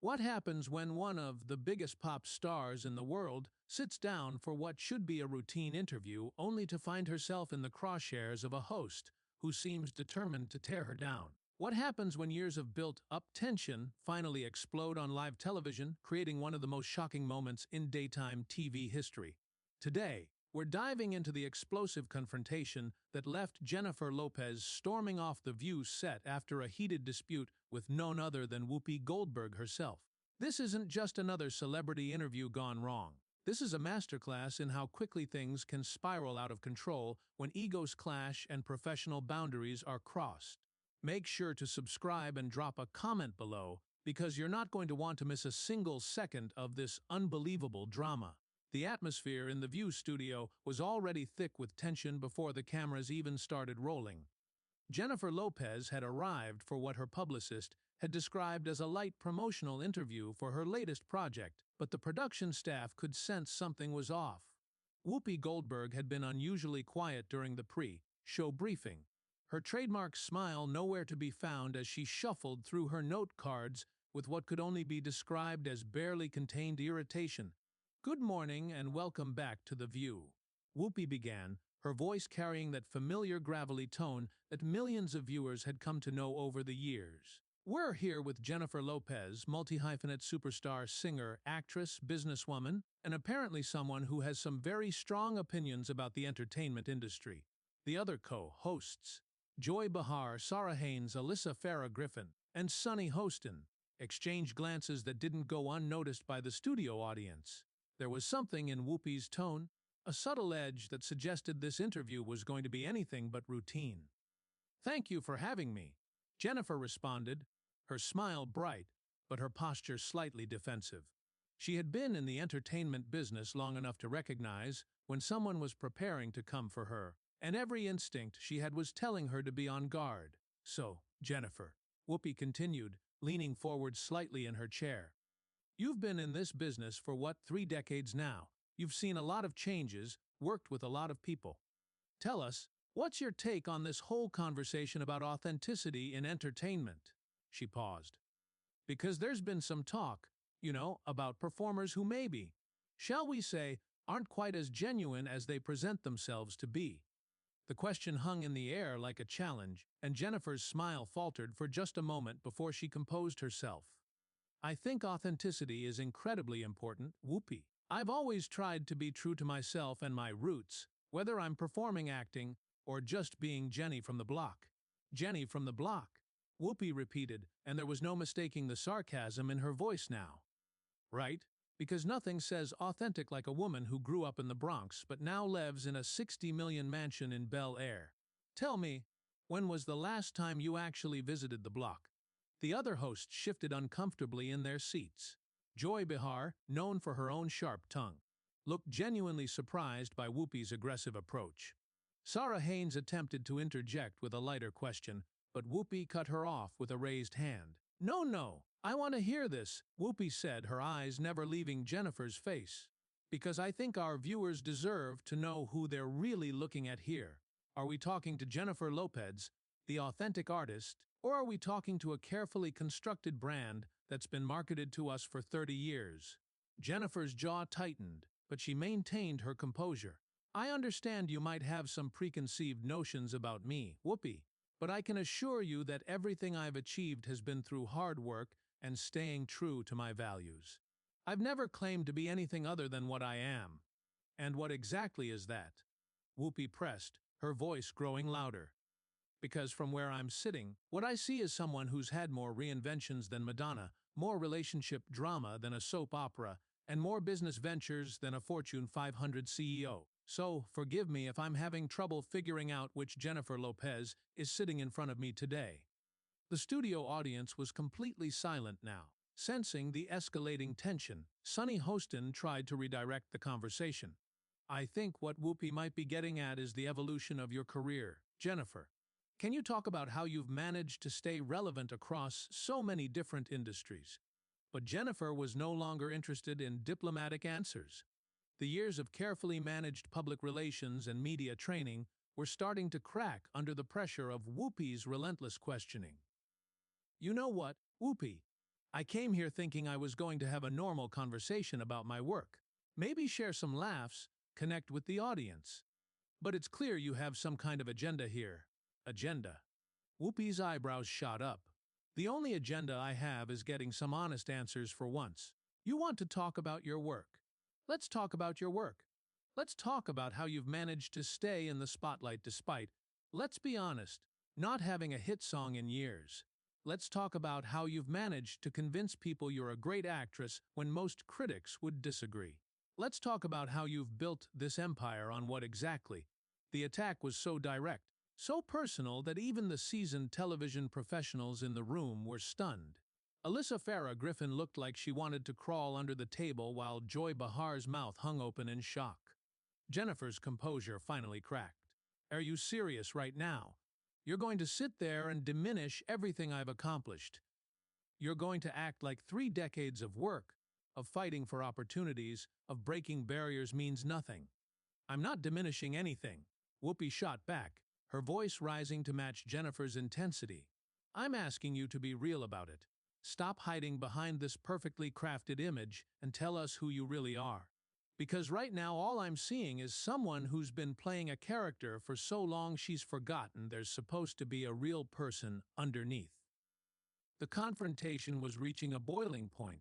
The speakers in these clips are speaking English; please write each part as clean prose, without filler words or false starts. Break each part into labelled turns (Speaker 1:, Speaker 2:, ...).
Speaker 1: What happens when one of the biggest pop stars in the world sits down for what should be a routine interview only to find herself in the crosshairs of a host who seems determined to tear her down? What happens when years of built-up tension finally explode on live television, creating one of the most shocking moments in daytime TV history? Today, we're diving into the explosive confrontation that left Jennifer Lopez storming off the View set after a heated dispute with none other than Whoopi Goldberg herself. This isn't just another celebrity interview gone wrong. This is a masterclass in how quickly things can spiral out of control when egos clash and professional boundaries are crossed. Make sure to subscribe and drop a comment below, because you're not going to want to miss a single second of this unbelievable drama. The atmosphere in the View studio was already thick with tension before the cameras even started rolling. Jennifer Lopez had arrived for what her publicist had described as a light promotional interview for her latest project, but the production staff could sense something was off. Whoopi Goldberg had been unusually quiet during the pre-show briefing, her trademark smile nowhere to be found as she shuffled through her note cards with what could only be described as barely contained irritation. "Good morning and welcome back to The View," Whoopi began, her voice carrying that familiar gravelly tone that millions of viewers had come to know over the years. "We're here with Jennifer Lopez, multi-hyphenate superstar, singer, actress, businesswoman, and apparently someone who has some very strong opinions about the entertainment industry." The other co-hosts, Joy Behar, Sarah Haynes, Alyssa Farah Griffin, and Sunny Hostin, exchanged glances that didn't go unnoticed by the studio audience. There was something in Whoopi's tone, a subtle edge that suggested this interview was going to be anything but routine. "Thank you for having me," Jennifer responded, her smile bright, but her posture slightly defensive. She had been in the entertainment business long enough to recognize when someone was preparing to come for her, and every instinct she had was telling her to be on guard. "So, Jennifer," Whoopi continued, leaning forward slightly in her chair, "you've been in this business for 3 decades now. You've seen a lot of changes, worked with a lot of people. Tell us, what's your take on this whole conversation about authenticity in entertainment?" She paused. "Because there's been some talk, about performers who maybe, shall we say, aren't quite as genuine as they present themselves to be." The question hung in the air like a challenge, and Jennifer's smile faltered for just a moment before she composed herself. "I think authenticity is incredibly important, Whoopi. I've always tried to be true to myself and my roots, whether I'm performing acting or just being Jenny from the block." "Jenny from the block," Whoopi repeated, and there was no mistaking the sarcasm in her voice now. "Right, because nothing says authentic like a woman who grew up in the Bronx but now lives in a 60 million mansion in Bel Air. Tell me, when was the last time you actually visited the block?" The other hosts shifted uncomfortably in their seats. Joy Behar, known for her own sharp tongue, looked genuinely surprised by Whoopi's aggressive approach. Sarah Haynes attempted to interject with a lighter question, but Whoopi cut her off with a raised hand. No, I want to hear this," Whoopi said, her eyes never leaving Jennifer's face. "Because I think our viewers deserve to know who they're really looking at here. Are we talking to Jennifer Lopez, the authentic artist, or are we talking to a carefully constructed brand that's been marketed to us for 30 years? Jennifer's jaw tightened, but she maintained her composure. "I understand you might have some preconceived notions about me, Whoopi, but I can assure you that everything I've achieved has been through hard work and staying true to my values. I've never claimed to be anything other than what I am." "And what exactly is that?" Whoopi pressed, her voice growing louder. "Because from where I'm sitting, what I see is someone who's had more reinventions than Madonna, more relationship drama than a soap opera, and more business ventures than a Fortune 500 CEO. So, forgive me if I'm having trouble figuring out which Jennifer Lopez is sitting in front of me today." The studio audience was completely silent now. Sensing the escalating tension, Sunny Hostin tried to redirect the conversation. "I think what Whoopi might be getting at is the evolution of your career, Jennifer. Can you talk about how you've managed to stay relevant across so many different industries?" But Jennifer was no longer interested in diplomatic answers. The years of carefully managed public relations and media training were starting to crack under the pressure of Whoopi's relentless questioning. "You know what, Whoopi? I came here thinking I was going to have a normal conversation about my work. Maybe share some laughs, connect with the audience. But it's clear you have some kind of agenda here. Agenda. Whoopi's eyebrows shot up. The only agenda I have is getting some honest answers for once. You want to talk about your work. Let's talk about your work. Let's talk about how you've managed to stay in the spotlight despite, let's be honest, not having a hit song in years. Let's talk about how you've managed to convince people you're a great actress when most critics would disagree. Let's talk about how you've built this empire on what exactly. The attack was so direct, so personal that even the seasoned television professionals in the room were stunned. Alyssa Farah Griffin looked like she wanted to crawl under the table while Joy Bahar's mouth hung open in shock. Jennifer's composure finally cracked. Are you serious right now? You're going to sit there and diminish everything I've accomplished. You're going to act like 3 decades of work, of fighting for opportunities, of breaking barriers means nothing. I'm not diminishing anything. Whoopi shot back, her voice rising to match Jennifer's intensity. I'm asking you to be real about it. Stop hiding behind this perfectly crafted image and tell us who you really are. Because right now all I'm seeing is someone who's been playing a character for so long she's forgotten there's supposed to be a real person underneath. The confrontation was reaching a boiling point.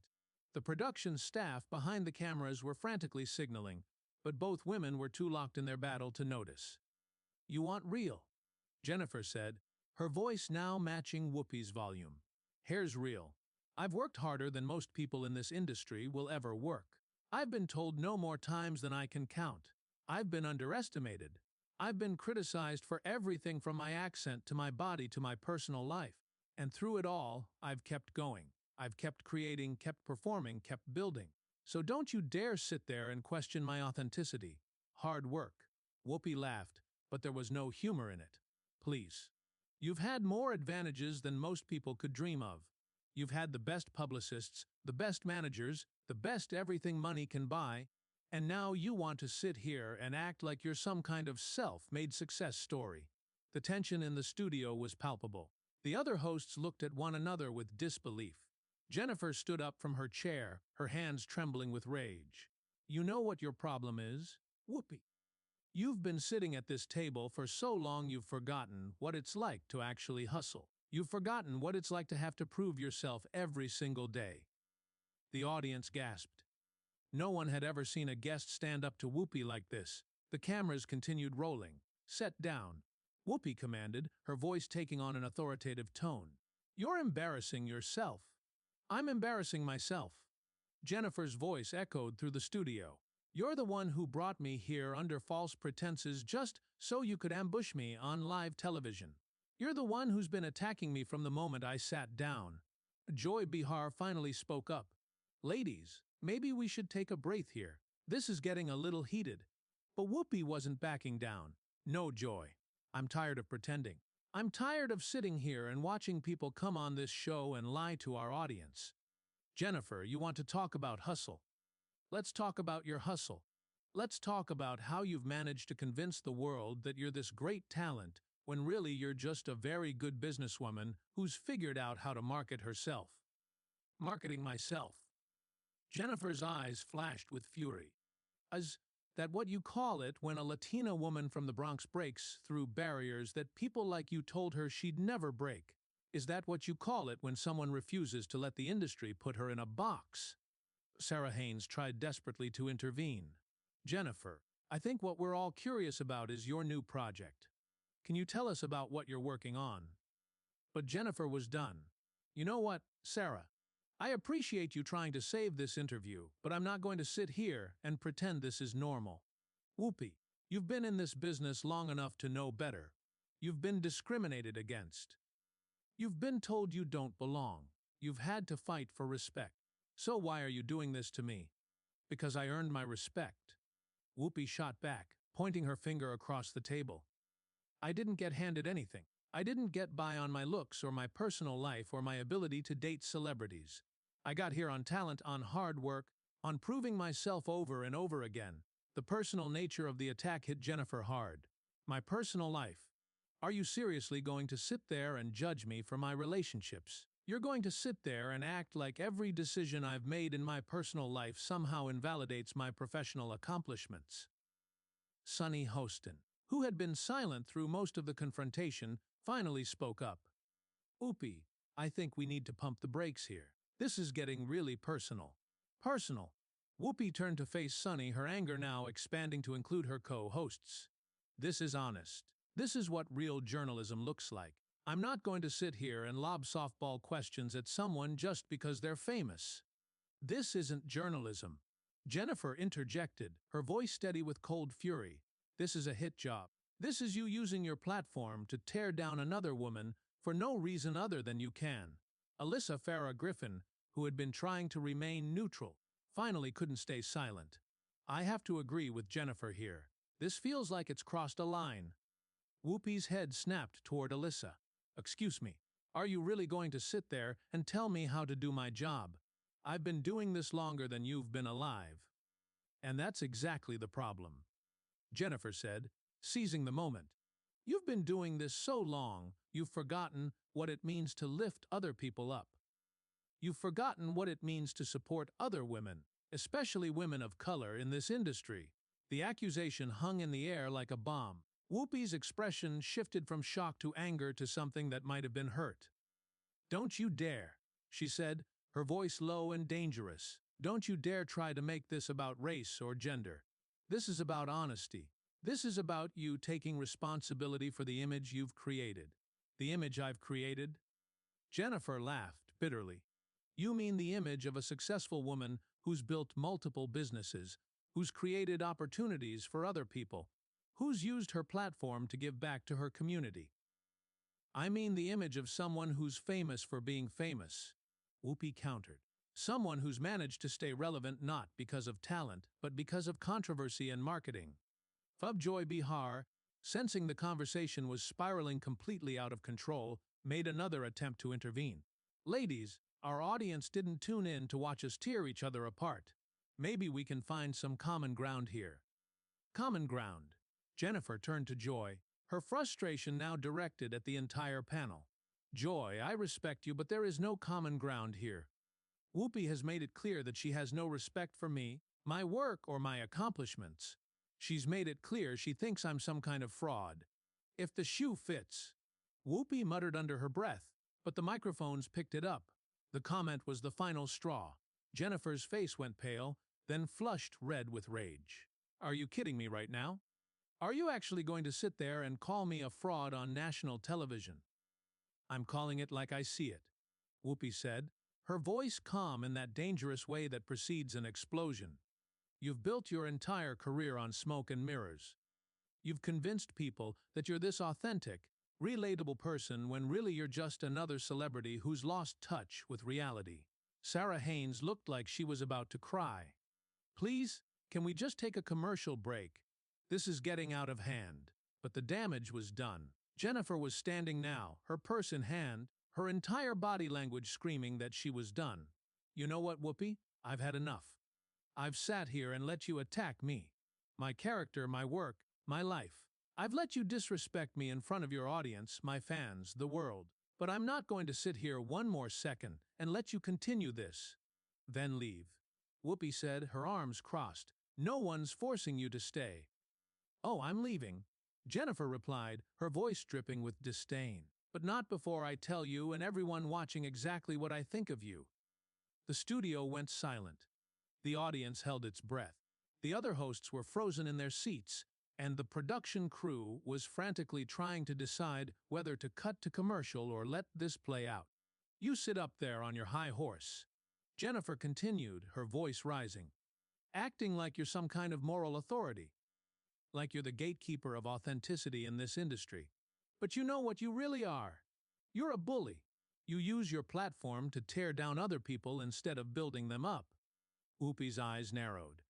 Speaker 1: The production staff behind the cameras were frantically signaling, but both women were too locked in their battle to notice. You want real, Jennifer said, her voice now matching Whoopi's volume. Here's real. I've worked harder than most people in this industry will ever work. I've been told no more times than I can count. I've been underestimated. I've been criticized for everything from my accent to my body to my personal life. And through it all, I've kept going. I've kept creating, kept performing, kept building. So don't you dare sit there and question my authenticity. Hard work. Whoopi laughed, but there was no humor in it. Please. You've had more advantages than most people could dream of. You've had the best publicists, the best managers, the best everything money can buy, and now you want to sit here and act like you're some kind of self-made success story. The tension in the studio was palpable. The other hosts looked at one another with disbelief. Jennifer stood up from her chair, her hands trembling with rage. You know what your problem is, Whoopi? You've been sitting at this table for so long you've forgotten what it's like to actually hustle. You've forgotten what it's like to have to prove yourself every single day. The audience gasped. No one had ever seen a guest stand up to Whoopi like this. The cameras continued rolling. Set down. Whoopi commanded, her voice taking on an authoritative tone. You're embarrassing yourself. I'm embarrassing myself. Jennifer's voice echoed through the studio. You're the one who brought me here under false pretenses just so you could ambush me on live television. You're the one who's been attacking me from the moment I sat down. Joy Behar finally spoke up. Ladies, maybe we should take a breath here. This is getting a little heated. But Whoopi wasn't backing down. No, Joy. I'm tired of pretending. I'm tired of sitting here and watching people come on this show and lie to our audience. Jennifer, you want to talk about hustle? Let's talk about your hustle. Let's talk about how you've managed to convince the world that you're this great talent when really you're just a very good businesswoman who's figured out how to market herself. Marketing myself. Jennifer's eyes flashed with fury. Is that what you call it when a Latina woman from the Bronx breaks through barriers that people like you told her she'd never break? Is that what you call it when someone refuses to let the industry put her in a box? Sarah Haynes tried desperately to intervene. Jennifer, I think what we're all curious about is your new project. Can you tell us about what you're working on? But Jennifer was done. You know what, Sarah? I appreciate you trying to save this interview, but I'm not going to sit here and pretend this is normal. Whoopi, you've been in this business long enough to know better. You've been discriminated against. You've been told you don't belong. You've had to fight for respect. So why are you doing this to me? Because I earned my respect. Whoopi shot back, pointing her finger across the table. I didn't get handed anything. I didn't get by on my looks or my personal life or my ability to date celebrities. I got here on talent, on hard work, on proving myself over and over again. The personal nature of the attack hit Jennifer hard. My personal life. Are you seriously going to sit there and judge me for my relationships? You're going to sit there and act like every decision I've made in my personal life somehow invalidates my professional accomplishments. Sunny Hostin, who had been silent through most of the confrontation, finally spoke up. Whoopi, I think we need to pump the brakes here. This is getting really personal. Personal. Whoopi turned to face Sunny, her anger now expanding to include her co-hosts. This is honest. This is what real journalism looks like. I'm not going to sit here and lob softball questions at someone just because they're famous. This isn't journalism. Jennifer interjected, her voice steady with cold fury. This is a hit job. This is you using your platform to tear down another woman for no reason other than you can. Alyssa Farah Griffin, who had been trying to remain neutral, finally couldn't stay silent. I have to agree with Jennifer here. This feels like it's crossed a line. Whoopi's head snapped toward Alyssa. Excuse me, are you really going to sit there and tell me how to do my job? I've been doing this longer than you've been alive. And that's exactly the problem, Jennifer said, seizing the moment. You've been doing this so long, you've forgotten what it means to lift other people up. You've forgotten what it means to support other women, especially women of color in this industry. The accusation hung in the air like a bomb. Whoopi's expression shifted from shock to anger to something that might have been hurt. Don't you dare, she said, her voice low and dangerous. Don't you dare try to make this about race or gender. This is about honesty. This is about you taking responsibility for the image you've created. The image I've created? Jennifer laughed bitterly. You mean the image of a successful woman who's built multiple businesses, who's created opportunities for other people, who's used her platform to give back to her community. I mean the image of someone who's famous for being famous, Whoopi countered. Someone who's managed to stay relevant not because of talent, but because of controversy and marketing. Fubjoy Bihar, sensing the conversation was spiraling completely out of control, made another attempt to intervene. Ladies, our audience didn't tune in to watch us tear each other apart. Maybe we can find some common ground here. Common ground. Jennifer turned to Joy, her frustration now directed at the entire panel. Joy, I respect you, but there is no common ground here. Whoopi has made it clear that she has no respect for me, my work, or my accomplishments. She's made it clear she thinks I'm some kind of fraud. If the shoe fits. Whoopi muttered under her breath, but the microphones picked it up. The comment was the final straw. Jennifer's face went pale, then flushed red with rage. Are you kidding me right now? Are you actually going to sit there and call me a fraud on national television? I'm calling it like I see it, Whoopi said, her voice calm in that dangerous way that precedes an explosion. You've built your entire career on smoke and mirrors. You've convinced people that you're this authentic, relatable person when really you're just another celebrity who's lost touch with reality. Sarah Haynes looked like she was about to cry. Please, can we just take a commercial break? This is getting out of hand. But the damage was done. Jennifer was standing now, her purse in hand, her entire body language screaming that she was done. You know what, Whoopi? I've had enough. I've sat here and let you attack me. My character, my work, my life. I've let you disrespect me in front of your audience, my fans, the world. But I'm not going to sit here one more second and let you continue this. Then leave. Whoopi said, her arms crossed. No one's forcing you to stay. Oh, I'm leaving, Jennifer replied, her voice dripping with disdain. But not before I tell you and everyone watching exactly what I think of you. The studio went silent. The audience held its breath. The other hosts were frozen in their seats, and the production crew was frantically trying to decide whether to cut to commercial or let this play out. You sit up there on your high horse, Jennifer continued, her voice rising, acting like you're some kind of moral authority, like you're the gatekeeper of authenticity in this industry. But you know what you really are. You're a bully. You use your platform to tear down other people instead of building them up. Whoopi's eyes narrowed.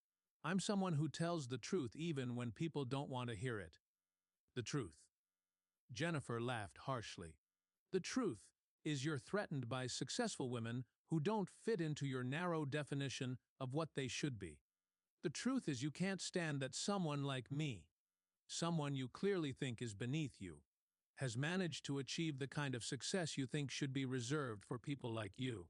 Speaker 1: I'm someone who tells the truth even when people don't want to hear it. The truth. Jennifer laughed harshly. The truth is you're threatened by successful women who don't fit into your narrow definition of what they should be. The truth is you can't stand that someone like me, someone you clearly think is beneath you, has managed to achieve the kind of success you think should be reserved for people like you.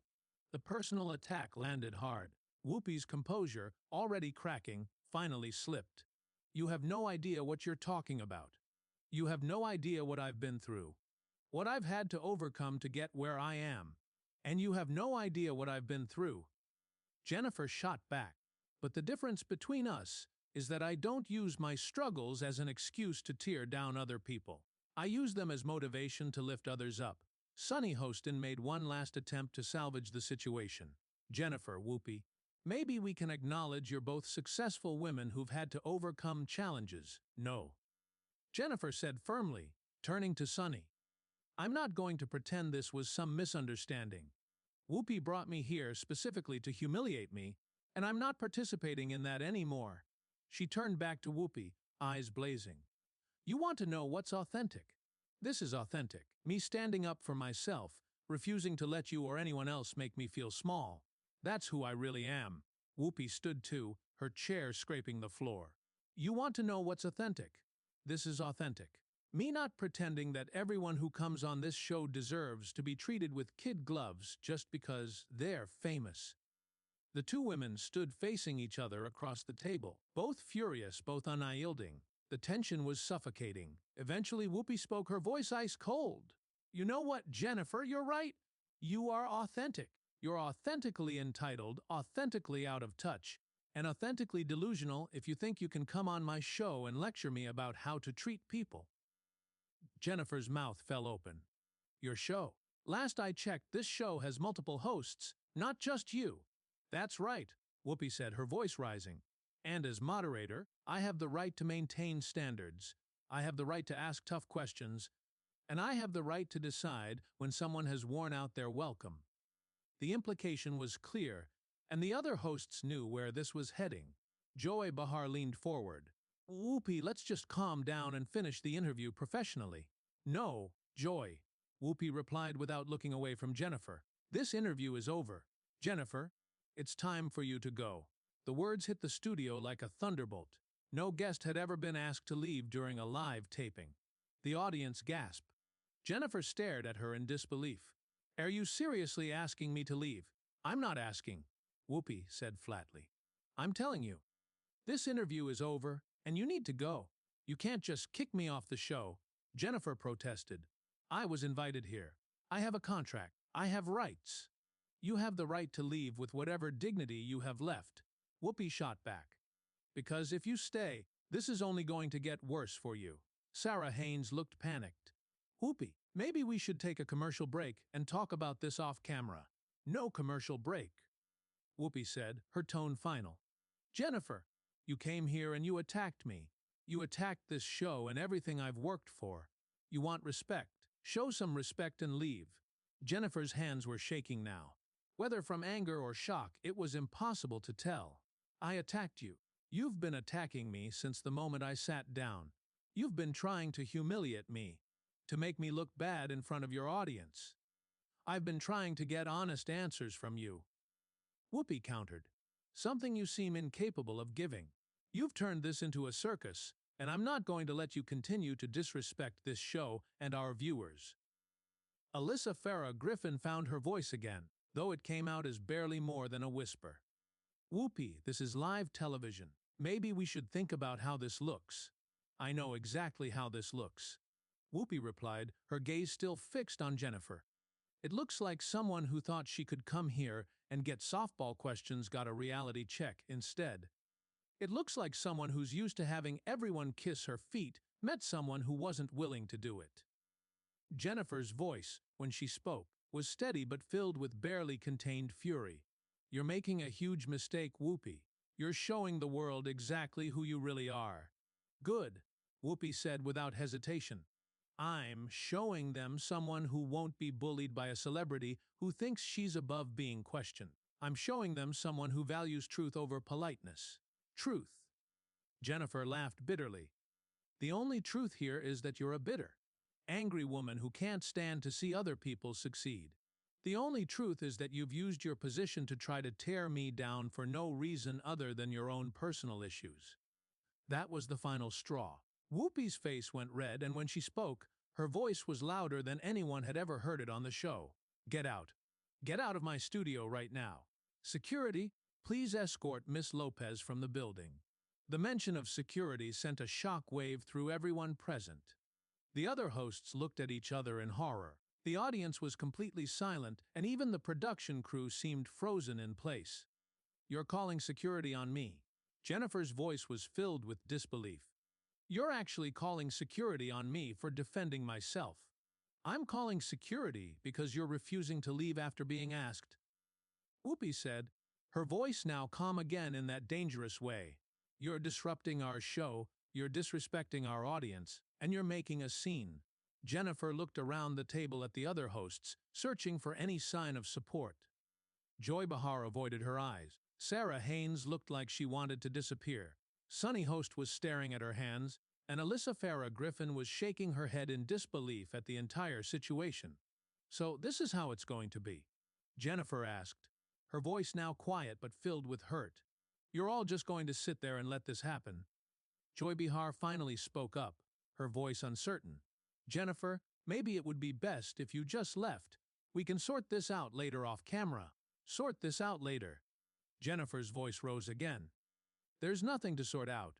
Speaker 1: The personal attack landed hard. Whoopi's composure, already cracking, finally slipped. You have no idea what you're talking about. You have no idea what I've been through. What I've had to overcome to get where I am. And you have no idea what I've been through. Jennifer shot back. But the difference between us is that I don't use my struggles as an excuse to tear down other people. I use them as motivation to lift others up. Sunny Hostin made one last attempt to salvage the situation. Jennifer, Whoopi, maybe we can acknowledge you're both successful women who've had to overcome challenges. No. Jennifer said firmly, turning to Sunny. I'm not going to pretend this was some misunderstanding. Whoopi brought me here specifically to humiliate me, and I'm not participating in that anymore. She turned back to Whoopi, eyes blazing. You want to know what's authentic? This is authentic. Me standing up for myself, refusing to let you or anyone else make me feel small. That's who I really am. Whoopi stood too, her chair scraping the floor. You want to know what's authentic? This is authentic. Me not pretending that everyone who comes on this show deserves to be treated with kid gloves just because they're famous. The two women stood facing each other across the table, both furious, both unyielding. The tension was suffocating. Eventually Whoopi spoke, her voice ice cold. You know what, Jennifer, you're right. You are authentic. You're authentically entitled, authentically out of touch, and authentically delusional if you think you can come on my show and lecture me about how to treat people. Jennifer's mouth fell open. Your show? Last I checked, this show has multiple hosts, not just you. That's right, Whoopi said, her voice rising. And as moderator, I have the right to maintain standards. I have the right to ask tough questions. And I have the right to decide when someone has worn out their welcome. The implication was clear, and the other hosts knew where this was heading. Joy Behar leaned forward. Whoopi, let's just calm down and finish the interview professionally. No, Joy, Whoopi replied without looking away from Jennifer. This interview is over. Jennifer, it's time for you to go. The words hit the studio like a thunderbolt. No guest had ever been asked to leave during a live taping. The audience gasped. Jennifer stared at her in disbelief. Are you seriously asking me to leave? I'm not asking, Whoopi said flatly. I'm telling you. This interview is over, and you need to go. You can't just kick me off the show, Jennifer protested. I was invited here. I have a contract. I have rights. You have the right to leave with whatever dignity you have left, Whoopi shot back. Because if you stay, this is only going to get worse for you. Sarah Haynes looked panicked. Whoopi, maybe we should take a commercial break and talk about this off camera. No commercial break, Whoopi said, her tone final. Jennifer, you came here and you attacked me. You attacked this show and everything I've worked for. You want respect. Show some respect and leave. Jennifer's hands were shaking now. Whether from anger or shock, it was impossible to tell. I attacked you. You've been attacking me since the moment I sat down. You've been trying to humiliate me, to make me look bad in front of your audience. I've been trying to get honest answers from you. Whoopi countered. Something you seem incapable of giving. You've turned this into a circus, and I'm not going to let you continue to disrespect this show and our viewers. Alyssa Farah Griffin found her voice again, though it came out as barely more than a whisper. Whoopi, this is live television. Maybe we should think about how this looks. I know exactly how this looks, Whoopi replied, her gaze still fixed on Jennifer. It looks like someone who thought she could come here and get softball questions got a reality check instead. It looks like someone who's used to having everyone kiss her feet met someone who wasn't willing to do it. Jennifer's voice, when she spoke, was steady but filled with barely contained fury. You're making a huge mistake, Whoopi. You're showing the world exactly who you really are. Good, Whoopi said without hesitation. I'm showing them someone who won't be bullied by a celebrity who thinks she's above being questioned. I'm showing them someone who values truth over politeness. Truth. Jennifer laughed bitterly. The only truth here is that you're a bitter, angry woman who can't stand to see other people succeed. The only truth is that you've used your position to try to tear me down for no reason other than your own personal issues. That was the final straw. Whoopi's face went red, and when she spoke, Her voice was louder than anyone had ever heard it on the show. "Get out. Get out of my studio right now. Security, please escort Miss Lopez from the building." The mention of security sent a shock wave through everyone present. The other hosts looked at each other in horror. The audience was completely silent, and even the production crew seemed frozen in place. "You're calling security on me." Jennifer's voice was filled with disbelief. "You're actually calling security on me for defending myself. I'm calling security because you're refusing to leave after being asked," Whoopi said, her voice now calm again in that dangerous way. "You're disrupting our show, you're disrespecting our audience, and you're making a scene." Jennifer looked around the table at the other hosts, searching for any sign of support. Joy Behar avoided her eyes. Sarah Haynes looked like she wanted to disappear. Sunny Host was staring at her hands, and Alyssa Farah Griffin was shaking her head in disbelief at the entire situation. "So this is how it's going to be?" Jennifer asked, her voice now quiet but filled with hurt. "You're all just going to sit there and let this happen?" Joy Behar finally spoke up, her voice uncertain. "Jennifer, maybe it would be best if you just left. We can sort this out later off camera." "Sort this out later?" Jennifer's voice rose again. "There's nothing to sort out.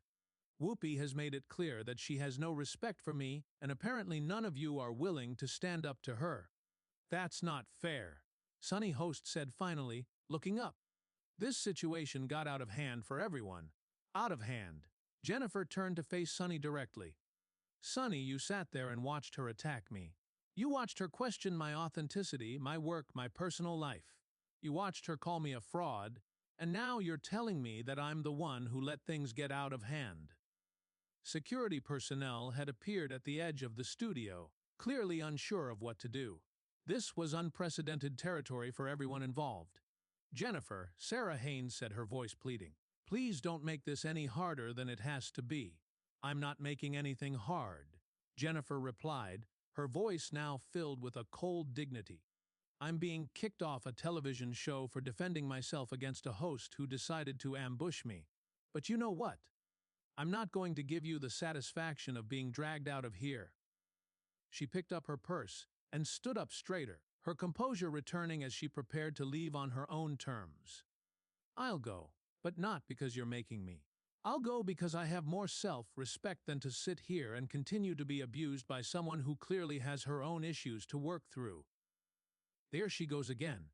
Speaker 1: Whoopi has made it clear that she has no respect for me, and apparently none of you are willing to stand up to her." "That's not fair," Sunny Host said finally, looking up. This situation got out of hand for everyone. Out of hand. Jennifer turned to face Sunny directly. "Sunny, you sat there and watched her attack me. You watched her question my authenticity, my work, my personal life. You watched her call me a fraud, and now you're telling me that I'm the one who let things get out of hand." Security personnel had appeared at the edge of the studio, clearly unsure of what to do. This was unprecedented territory for everyone involved. "Jennifer," Sarah Haynes said, her voice pleading, "please don't make this any harder than it has to be." "I'm not making anything hard," Jennifer replied, her voice now filled with a cold dignity. "I'm being kicked off a television show for defending myself against a host who decided to ambush me. But you know what? I'm not going to give you the satisfaction of being dragged out of here." She picked up her purse and stood up straighter, her composure returning as she prepared to leave on her own terms. "I'll go, but not because you're making me. I'll go because I have more self-respect than to sit here and continue to be abused by someone who clearly has her own issues to work through." "There she goes again,"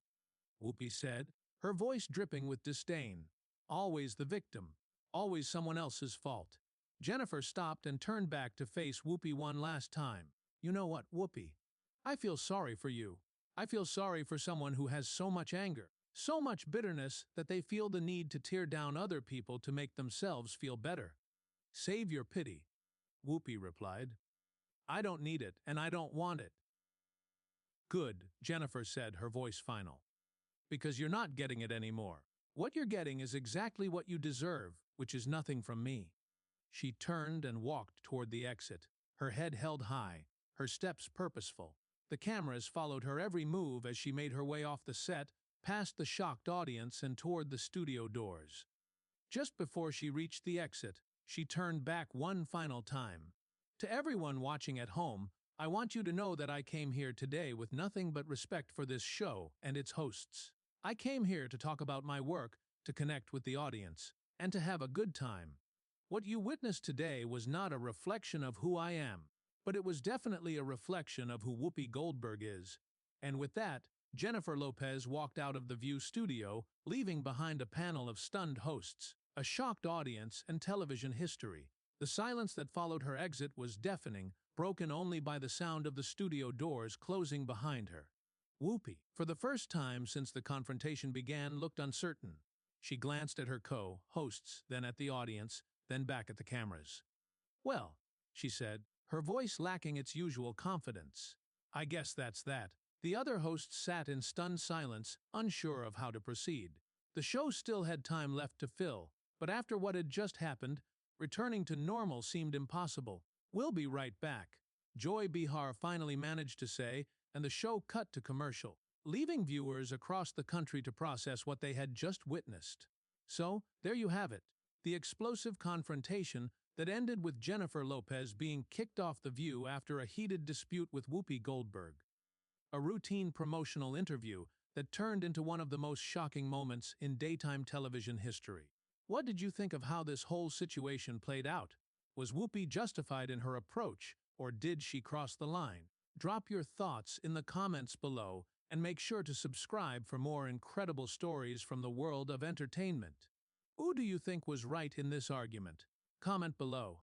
Speaker 1: Whoopi said, her voice dripping with disdain. "Always the victim. Always someone else's fault." Jennifer stopped and turned back to face Whoopi one last time. "You know what, Whoopi? I feel sorry for you. I feel sorry for someone who has so much anger, so much bitterness that they feel the need to tear down other people to make themselves feel better." "Save your pity," Whoopi replied. "I don't need it, and I don't want it." "Good," Jennifer said, her voice final. "Because you're not getting it anymore. What you're getting is exactly what you deserve, which is nothing from me." She turned and walked toward the exit, her head held high, her steps purposeful. The cameras followed her every move as she made her way off the set, past the shocked audience and toward the studio doors. Just before she reached the exit, she turned back one final time. "To everyone watching at home, I want you to know that I came here today with nothing but respect for this show and its hosts. I came here to talk about my work, to connect with the audience, and to have a good time. What you witnessed today was not a reflection of who I am, but it was definitely a reflection of who Whoopi Goldberg is." And with that, Jennifer Lopez walked out of the View studio, leaving behind a panel of stunned hosts, a shocked audience, and television history. The silence that followed her exit was deafening, broken only by the sound of the studio doors closing behind her. Whoopi, for the first time since the confrontation began, looked uncertain. She glanced at her co-hosts, then at the audience, then back at the cameras. "Well," she said, her voice lacking its usual confidence, "I guess that's that." The other hosts sat in stunned silence, unsure of how to proceed. The show still had time left to fill, but after what had just happened, returning to normal seemed impossible. "We'll be right back," Joy Behar finally managed to say, and the show cut to commercial, leaving viewers across the country to process what they had just witnessed. So, there you have it. The explosive confrontation that ended with Jennifer Lopez being kicked off The View after a heated dispute with Whoopi Goldberg. A routine promotional interview that turned into one of the most shocking moments in daytime television history. What did you think of how this whole situation played out? Was Whoopi justified in her approach, or did she cross the line? Drop your thoughts in the comments below and make sure to subscribe for more incredible stories from the world of entertainment. Who do you think was right in this argument? Comment below.